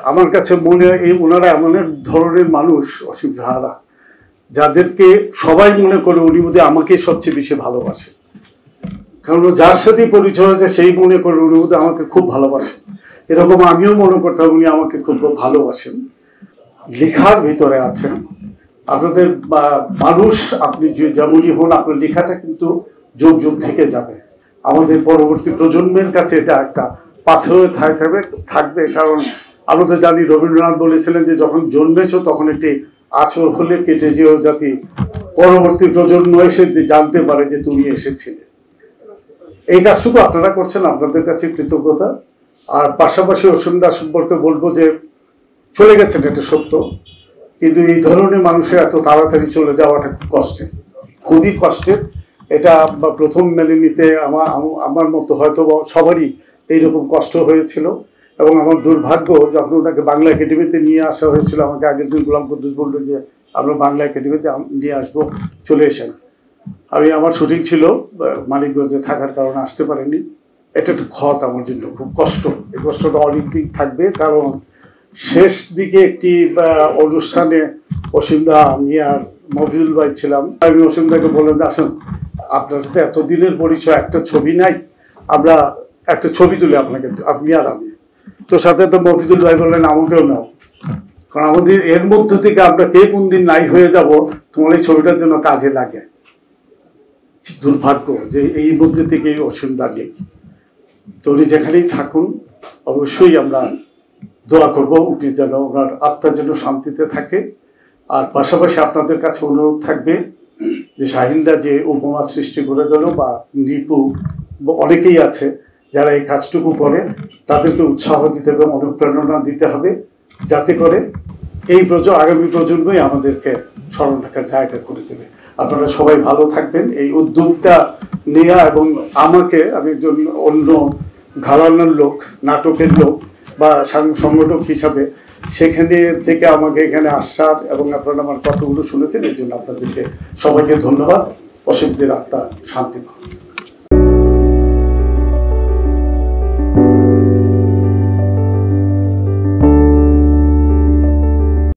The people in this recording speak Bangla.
আমার কাছে মনে হয় ওনারা এমন এক ধরনের মানুষ অসীম সাহারা, যাদেরকে সবাই মনে করে উনি বোধহয় আমাকে সবচেয়ে বেশি ভালোবাসে। কারণ যার সাথে পরিচয় হয়েছে সেই মনে করে উনি বোধহয় আমাকে খুব ভালোবাসে। এরকম আমিও মনে করতাম উনি আমাকে খুব ভালোবাসেন। লেখার ভিতরে আছেন আপনাদের মানুষ, আপনি যেমনই হন আপনার লেখাটা কিন্তু যুগ যুগ থেকে যাবে। আমাদের পরবর্তী প্রজন্মের কাছে এটা একটা পাথর থাকবে। কারণ আমরা তো জানি রবীন্দ্রনাথ বলেছিলেন যে যখন জন্মেছ তখন একটি আঁচড় হলে কেটে যেও, যাতে পরবর্তী প্রজন্ম এসে জানতে পারে যে তুমি এসেছিলে। এই কাজটুকু আপনারা করছেন, আপনাদের কাছে কৃতজ্ঞতা। আর পাশাপাশি অসীম দা সম্পর্কে বলবো যে চলে গেছেন, এটা সত্য, কিন্তু এই ধরনের মানুষের এত তাড়াতাড়ি চলে যাওয়াটা খুব কষ্টের, খুবই কষ্টের। এটা প্রথম মেনে নিতে আমার মতো হয়তো সবারই এইরকম কষ্ট হয়েছিল। এবং আমার দুর্ভাগ্য, যখন ওনাকে বাংলা একাডেমিতে নিয়ে আসা হয়েছিল, আমাকে আগের দিন গোলাম কুদ্দুস বললো যে আমরা বাংলা একাডেমিতে নিয়ে আসবো, চলে এসেন। আমার শুটিং ছিল মানিকগঞ্জে, থাকার কারণে আসতে পারিনি। এটা একটা ক্ষত আমার জন্য, খুব কষ্ট। এই কষ্টটা অনেক দিন থাকবে, কারণ শেষ দিকে একটি অনুষ্ঠানে অসীম দা, আমি আর মফিজুল ভাই ছিলাম। আমি অসীম দাকে বললাম যে আসেন, আপনার সাথে এত দিনের পরিচয়, একটা ছবি নাই, আমরা একটা ছবি তুলি আপনাকে, আপনি আর আমি। তো সাথে তো মফিজুল ভাই বললেন আমাকেও নাও, কারণ আমাদের এর মধ্য থেকে আমরা কে কোন দিন নাই হয়ে যাব, তোমার এই ছবিটার জন্য কাজে লাগে। দুর্ভাগ্য যে এই মধ্যে থেকে অসীম দা নেই। তো উনি যেখানেই থাকুন অবশ্যই আমরা দোয়া করবো উনি যেন, ওনার আত্মা যেন শান্তিতে থাকে। আর পাশাপাশি আপনাদের কাছে অনুরোধ থাকবে যে শাহিনরা যে উপমা সৃষ্টি করে গেল, বা নিপু অনেকেই আছে যারা এই কাজটুকু করে, তাদেরকে উৎসাহ দিতে হবে, অনুপ্রেরণা দিতে হবে, যাতে করে এই আগামী প্রজন্মই আমাদেরকে স্মরণ রাখার জায়গা করে দেবে। আপনারা সবাই ভালো থাকবেন। এই উদ্যোগটা নেওয়া, এবং আমাকে, আমি একজন অন্য ঘরানার লোক, নাটকের লোক বা সংগঠক হিসাবে, সেখানে থেকে আমাকে এখানে আসার এবং আপনারা আমার কথাগুলো শুনেছেন, এই জন্য আপনাদেরকে সবাইকে ধন্যবাদ। অসীমদের আত্মা শান্তি পান।